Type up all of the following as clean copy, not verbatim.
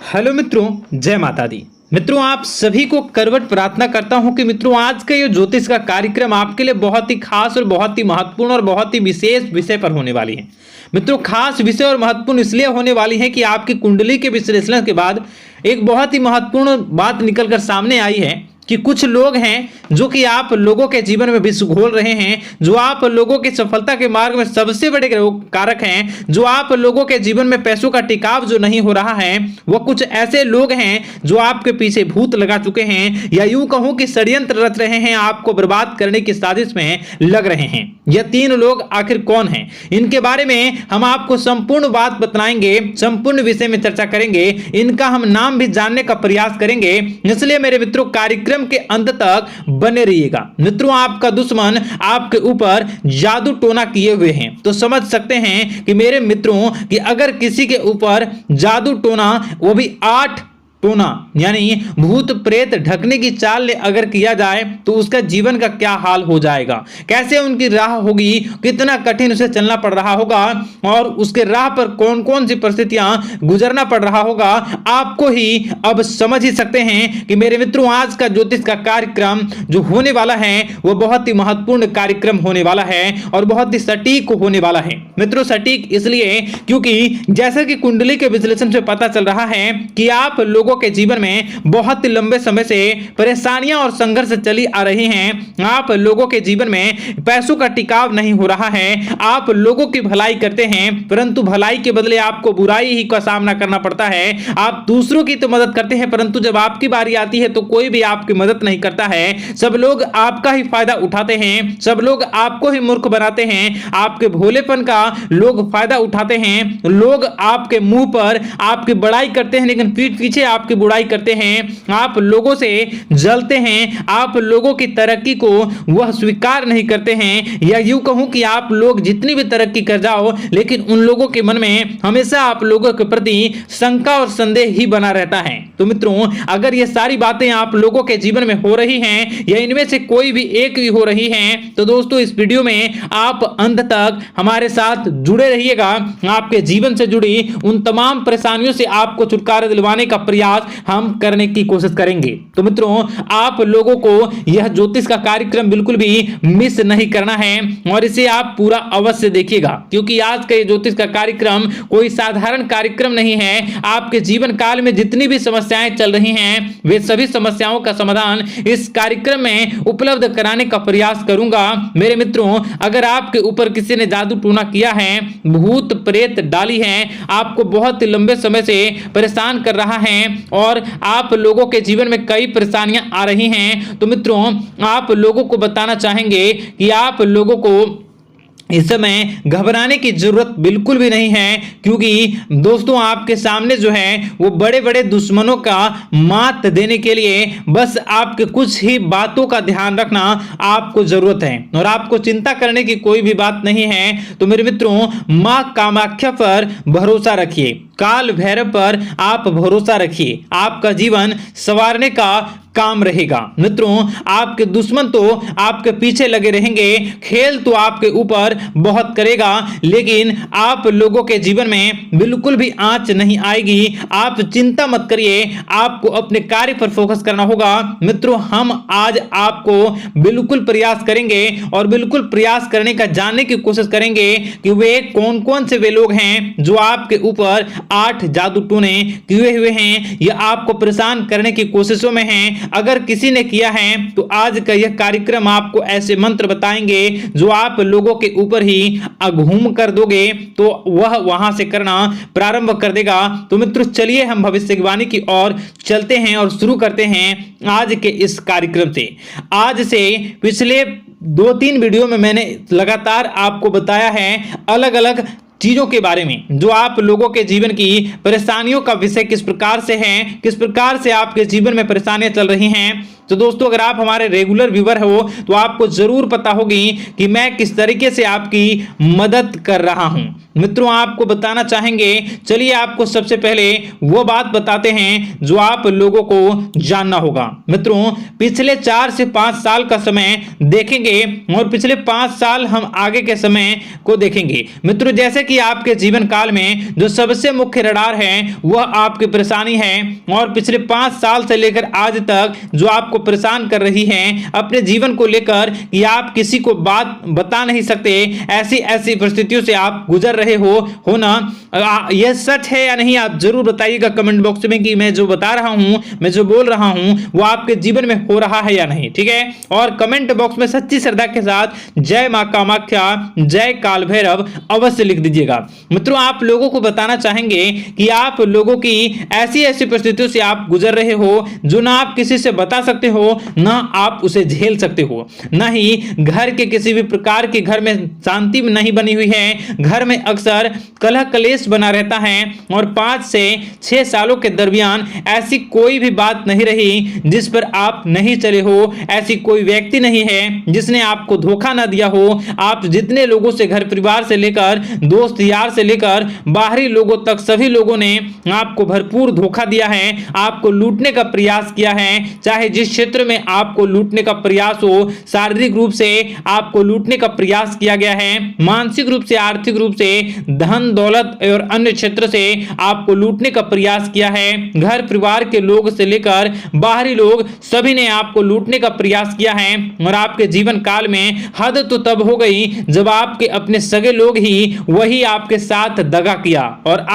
Hello मित्रों, जय माता दी। मित्रों, आप सभी को करवट प्रार्थना करता हूं कि मित्रों आज का ये ज्योतिष का कार्यक्रम आपके लिए बहुत ही खास और बहुत ही महत्वपूर्ण और बहुत ही विशेष विषय पर होने वाली है। मित्रों, खास विषय और महत्वपूर्ण इसलिए होने वाली है कि आपकी कुंडली के विश्लेषण के बाद एक बहुत ही महत्वपूर्ण बात निकलकर सामने आई है कि कुछ लोग हैं जो कि आप लोगों के जीवन में विष घोल रहे हैं, जो आप लोगों की सफलता के मार्ग में सबसे बड़े कारक हैं, जो आप लोगों के जीवन में पैसों का टिकाव जो नहीं हो रहा है, वह कुछ ऐसे लोग हैं जो आपके पीछे भूत लगा चुके हैं या यूं कहूं कि षड्यंत्र रच रहे हैं, आपको बर्बाद करने की साजिश में लग रहे हैं। यह तीन लोग आखिर कौन हैं, इनके बारे में हम आपको संपूर्ण बात बताएंगे, संपूर्ण विषय में चर्चा करेंगे, इनका हम नाम भी जानने का प्रयास करेंगे। इसलिए मेरे मित्रों, कार्यक्रम के अंत तक बने रहिएगा। मित्रों, आपका दुश्मन आपके ऊपर जादू टोना किए हुए हैं, तो समझ सकते हैं कि मेरे मित्रों कि अगर किसी के ऊपर जादू टोना, वो भी 8 टोना यानी भूत प्रेत ढकने की चाल ले अगर किया जाए तो उसका जीवन का क्या हाल हो जाएगा, कैसे उनकी राह होगी, कितना कठिन उसे चलना पड़ रहा होगा और उसके राह पर कौन कौन सी परिस्थितियां गुजरना पड़ रहा होगा, आपको ही अब समझ ही सकते हैं कि मेरे मित्रों आज का ज्योतिष का कार्यक्रम जो होने वाला है वो बहुत ही महत्वपूर्ण कार्यक्रम होने वाला है और बहुत ही सटीक होने वाला है। मित्रों, सटीक इसलिए क्योंकि जैसे कि कुंडली के विश्लेषण से पता चल रहा है कि आप लोगों के जीवन में बहुत ही लंबे समय से परेशानियां और संघर्ष चली आ रही हैं। आप लोगों के जीवन में पैसों का टिकाव नहीं हो रहा है। आप लोगों की भलाई करते हैं परंतु भलाई के बदले आपको बुराई ही का सामना करना पड़ता है। आप दूसरों की तो मदद करते हैं परंतु जब आपकी बारी आती है तो कोई भी आपकी मदद नहीं करता है। सब लोग आपका ही फायदा उठाते हैं, सब लोग आपको ही मूर्ख बनाते हैं, आपके भोलेपन का लोग फायदा उठाते हैं। लोग आपके मुंह पर आपकी बड़ाई करते हैं लेकिन पीठ पीछे आपकी बुराई करते हैं। आप लोगों से जलते हैं, आप लोगों की तरक्की को वह स्वीकार नहीं करते हैं, या यूं कहूं कि आप लोग जितनी भी तरक्की कर जाओ लेकिन उन लोगों के मन में हमेशा आप लोगों के प्रति शंका और संदेह ही बना रहता है। तो मित्रों, अगर ये सारी बातें आप लोगों के जीवन में हो रही हैं या इनमें से कोई भी एक भी हो रही है तो दोस्तों इस वीडियो में आप अंत तक हमारे साथ जुड़े रहिएगा। आपके जीवन से जुड़ी उन तमाम परेशानियों से आपको छुटकारा दिलवाने का प्रयास हम करने की कोशिश करेंगे। तो मित्रों, आप लोगों को यह ज्योतिष का कार्यक्रम बिल्कुल भी मिस नहीं करना है और इसे आप पूरा अवश्य देखिएगा, क्योंकि आज का ये ज्योतिष का कार्यक्रम कोई साधारण कार्यक्रम नहीं है। आपके जीवन काल में जितनी भी समस्याएं चल रही हैं वे सभी समस्याओं का समाधान इस कार्यक्रम में उपलब्ध कराने का प्रयास करूंगा। मेरे मित्रों, अगर आपके ऊपर किसी ने जादू टूना किया है, भूत प्रेत डाली है, आपको बहुत लंबे समय से परेशान कर रहा है और आप लोगों के जीवन में कई परेशानियां आ रही हैं, तो मित्रों आप लोगों को बताना चाहेंगे कि आप लोगों को इस समय घबराने की जरूरत बिल्कुल भी नहीं है, क्योंकि दोस्तों आपके सामने जो है वो बड़े बड़े दुश्मनों का मात देने के लिए बस आपके कुछ ही बातों का ध्यान रखना आपको जरूरत है और आपको चिंता करने की कोई भी बात नहीं है। तो मेरे मित्रों, मां कामाख्या पर भरोसा रखिए, काल भैरव पर आप भरोसा रखिए, आपका जीवन संवारने का काम रहेगा। मित्रों, आपके दुश्मन तो आपके पीछे लगे रहेंगे, खेल तो आपके ऊपर बहुत करेगा लेकिन आप लोगों के जीवन में बिल्कुल भी आंच नहीं आएगी। आप चिंता मत करिए, आपको अपने कार्य पर फोकस करना होगा। मित्रों, हम आज आपको बिल्कुल प्रयास करेंगे और बिल्कुल प्रयास करने का जानने की कोशिश करेंगे कि वे कौन कौन से वे लोग हैं जो आपके ऊपर 8 जादू टोने किए हुए हैं या आपको परेशान करने की कोशिशों में हैं। अगर किसी ने किया है तो आज का यह कार्यक्रम आपको ऐसे मंत्र बताएंगे जो आप लोगों के ऊपर ही घूम कर दोगे तो वह वहां से करना प्रारंभ कर देगा। तो मित्रों, चलिए हम भविष्यवाणी की ओर चलते हैं और शुरू करते हैं आज के इस कार्यक्रम से। आज से पिछले 2-3 वीडियो में मैंने लगातार आपको बताया है अलग अलग चीजों के बारे में जो आप लोगों के जीवन की परेशानियों का विषय किस प्रकार से है, किस प्रकार से आपके जीवन में परेशानियां चल रही हैं, तो दोस्तों अगर आप हमारे रेगुलर व्यूअर हो तो आपको जरूर पता होगी कि मैं किस तरीके से आपकी मदद कर रहा हूं। मित्रों आपको बताना चाहेंगे, चलिए आपको सबसे पहले वो बात बताते हैं जो आप लोगों को जानना होगा। मित्रों पिछले 4 से 5 साल का समय देखेंगे और पिछले 5 साल हम आगे के समय को देखेंगे। मित्रों जैसे कि आपके जीवन काल में जो सबसे मुख्य रडार है वह आपकी परेशानी है, और पिछले 5 साल से लेकर आज तक जो आपको परेशान कर रही है अपने जीवन को लेकर कि आप किसी को बात बता नहीं सकते, ऐसी ऐसी परिस्थितियों से आप गुजर रहे हो ना, यह सच है या नहीं आप जरूर बताइएगा कमेंट बॉक्स में कि मैं जो बता रहा हूं, मैं जो बोल रहा हूं वो आपके जीवन में हो रहा है या नहीं। ठीक है, और कमेंट बॉक्स में सच्ची श्रद्धा के साथ जय मां कामाख्या, जय काल भैरव अवश्य लिख दीजिएगा। मित्रों आप लोगों को बताना चाहेंगे कि आप लोगों की ऐसी ऐसी परिस्थितियों से आप गुजर रहे हो जो ना आप किसी से बता सकते हो, ना आप उसे झेल सकते हो, ना ही घर के किसी भी प्रकार के घर में शांति नहीं बनी हुई है, घर में अक्सर कलह कलेश बना रहता है, और 5 से 6 सालों के दरमियान ऐसी कोई भी बात नहीं रही जिस पर आप नहीं चले हो, ऐसी कोई व्यक्ति नहीं है जिसने आपको धोखा ना दिया हो। आप जितने लोगों से, घर परिवार से लेकर दोस्त यार से लेकर बाहरी लोगों तक, सभी लोगों ने आपको भरपूर धोखा दिया है, आपको लूटने का प्रयास किया है। चाहे जिस क्षेत्र में आपको लूटने का प्रयास हो, शारीरिक रूप से आपको लूटने का प्रयास किया गया है, मानसिक रूप से, आर्थिक रूप से, धन दौलत और अन्य क्षेत्र से आपको लूटने का प्रयास किया है। घर परिवार के लोग से लेकर बाहरी लोग सभी ने आपको लूटने का प्रयास किया है, और आपके जीवन काल में हद तो तब हो गई जब आपके अपने सगे लोग ही वही आपके साथ दगा किया, और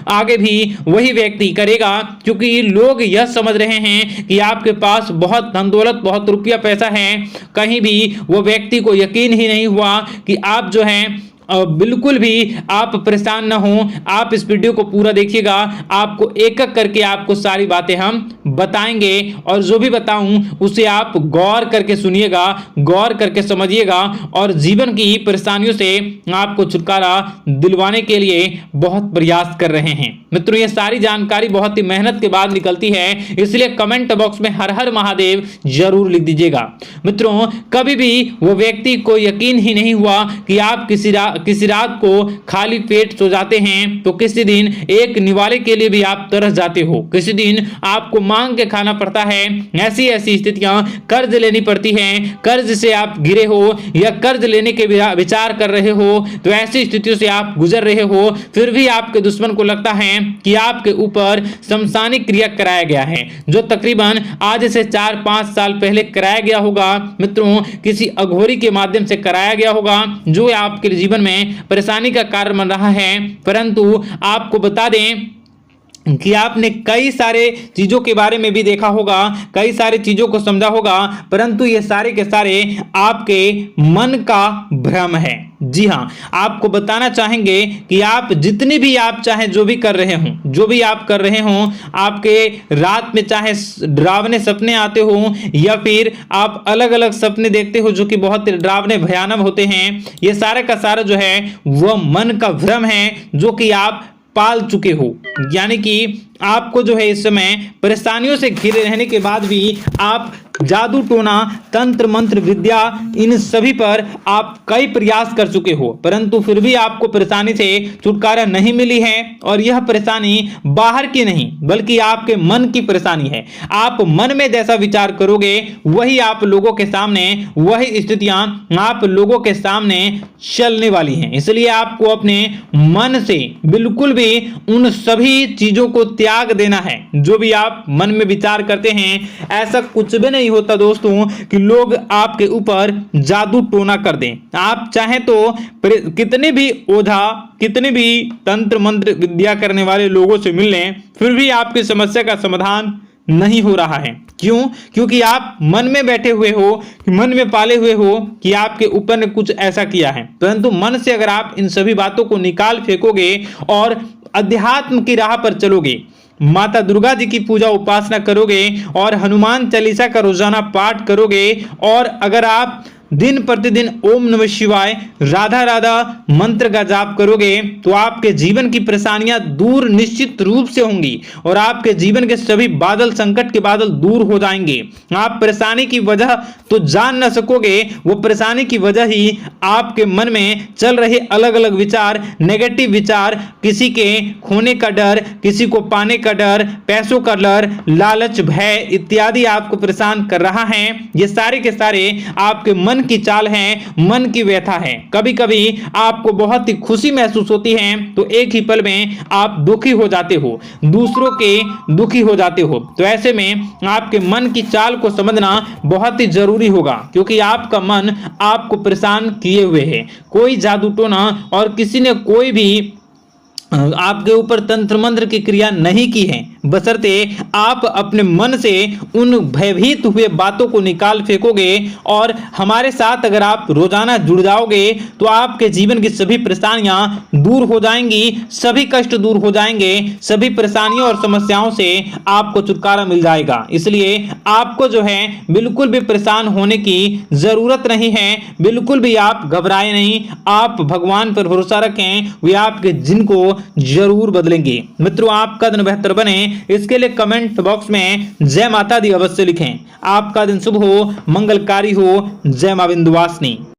आगे भी वही व्यक्ति करेगा, क्योंकि लोग यह समझ रहे हैं कि आपके पास बहुत धन दौलत, बहुत रुपया पैसा है। कहीं भी वो व्यक्ति को यकीन ही नहीं हुआ कि आप जो है बिल्कुल भी आप परेशान ना हो। आप इस वीडियो को पूरा देखिएगा, आपको एक एक करके आपको सारी बातें हम बताएंगे, और जो भी बताऊं उसे आप गौर करके सुनिएगा, गौर करके समझिएगा, और जीवन की परेशानियों से आपको छुटकारा दिलवाने के लिए बहुत प्रयास कर रहे हैं। मित्रों ये सारी जानकारी बहुत ही मेहनत के बाद निकलती है, इसलिए कमेंट बॉक्स में हर हर महादेव जरूर लिख दीजिएगा। मित्रों कभी भी वो व्यक्ति को यकीन ही नहीं हुआ कि आप किसी रात को खाली पेट सो जाते हैं, तो किसी दिन एक निवाले के लिए भी आप तरस जाते हो, किसी दिन आपको मांग के खाना पड़ता है। ऐसी ऐसी स्थितियां, कर्ज लेनी पड़ती हैं, कर्ज से आप घिरे हो या कर्ज लेने के विचार कर रहे हो, तो ऐसी स्थितियों से आप गुजर रहे हो, फिर भी आपके दुश्मन को लगता है कि आपके ऊपर शमशानी क्रिया कराया गया है, जो तकरीबन आज से 4-5 साल पहले कराया गया होगा। मित्रों किसी अघोरी के माध्यम से कराया गया होगा, जो आपके जीवन में परेशानी का कारण बन रहा है। परंतु आपको बता दें कि आपने कई सारे चीजों के बारे में भी देखा होगा, कई सारी चीजों को समझा होगा, परंतु ये सारे के सारे आपके मन का भ्रम है। जी हाँ, आपको बताना चाहेंगे कि आप जितनी भी आप चाहे जो भी कर रहे हो, जो भी आप कर रहे हो, आपके रात में चाहे डरावने सपने आते हो या फिर आप अलग अलग सपने देखते हो जो कि बहुत डरावने भयानक होते हैं, ये सारा का सारा जो है वह मन का भ्रम है जो कि आप पाल चुके हो। यानी कि आपको जो है इस समय परेशानियों से घिरे रहने के बाद भी आप जादू टोना, तंत्र मंत्र विद्या, इन सभी पर आप कई प्रयास कर चुके हो, परंतु फिर भी आपको परेशानी से छुटकारा नहीं मिली है। और यह परेशानी बाहर की नहीं बल्कि आपके मन की परेशानी है। आप मन में जैसा विचार करोगे वही आप लोगों के सामने, वही स्थितियां आप लोगों के सामने चलने वाली हैं। इसलिए आपको अपने मन से बिल्कुल भी उन सभी चीजों को त्याग देना है जो भी आप मन में विचार करते हैं। ऐसा कुछ भी नहीं होता दोस्तों कि लोग आपके ऊपर जादू टोना कर दें। आप चाहें तो कितने भी ओझा, कितने भी तंत्र मंत्र विद्या करने वाले लोगों से मिल लें, फिर भी आपकी समस्या का समाधान नहीं हो रहा है। क्यों? क्योंकि आप मन में बैठे हुए हो, मन में पाले हुए हो कि आपके ऊपर ने कुछ ऐसा किया है। परंतु मन से अगर आप इन सभी बातों को निकाल फेंकोगे और अध्यात्म की राह पर चलोगे, माता दुर्गा जी की पूजा उपासना करोगे और हनुमान चालीसा का रोजाना पाठ करोगे, और अगर आप दिन प्रतिदिन ओम नमः शिवाय, राधा राधा मंत्र का जाप करोगे तो आपके जीवन की परेशानियां दूर निश्चित रूप से होंगी और आपके जीवन के सभी बादल, संकट के बादल दूर हो जाएंगे। आप परेशानी की वजह तो जान न सकोगे, वो परेशानी की वजह ही आपके मन में चल रहे अलग अलग विचार, नेगेटिव विचार, किसी के खोने का डर, किसी को पाने का डर, पैसों का डर, लालच, भय इत्यादि आपको परेशान कर रहा है। ये सारे के सारे आपके मन की चाल हैं, मन की व्यथा है। कभी कभी आपको बहुत ही खुशी महसूस होती है तो एक ही पल में आप दुखी हो जाते हो, दूसरों के दुखी हो जाते हो। तो ऐसे में आपके मन की चाल को समझना बहुत ही जरूरी होगा, क्योंकि आपका मन आपको परेशान किए हुए है। कोई जादू टोना और किसी ने कोई भी आपके ऊपर तंत्र मंत्र की क्रिया नहीं की है, बशर्ते आप अपने मन से उन भयभीत हुए बातों को निकाल फेंकोगे और हमारे साथ अगर आप रोजाना जुड़ जाओगे तो आपके जीवन की सभी परेशानियां दूर हो जाएंगी, सभी कष्ट दूर हो जाएंगे, सभी परेशानियों और समस्याओं से आपको छुटकारा मिल जाएगा। इसलिए आपको जो है बिल्कुल भी परेशान होने की जरूरत नहीं है, बिल्कुल भी आप घबराए नहीं। आप भगवान पर भरोसा रखें, वे आपके जिन को जरूर बदलेंगे। मित्रों, आपका दिन बेहतर बने इसके लिए कमेंट बॉक्स में जय माता दी अवश्य लिखें। आपका दिन शुभ हो, मंगलकारी हो। जय मां विंध्यवासिनी।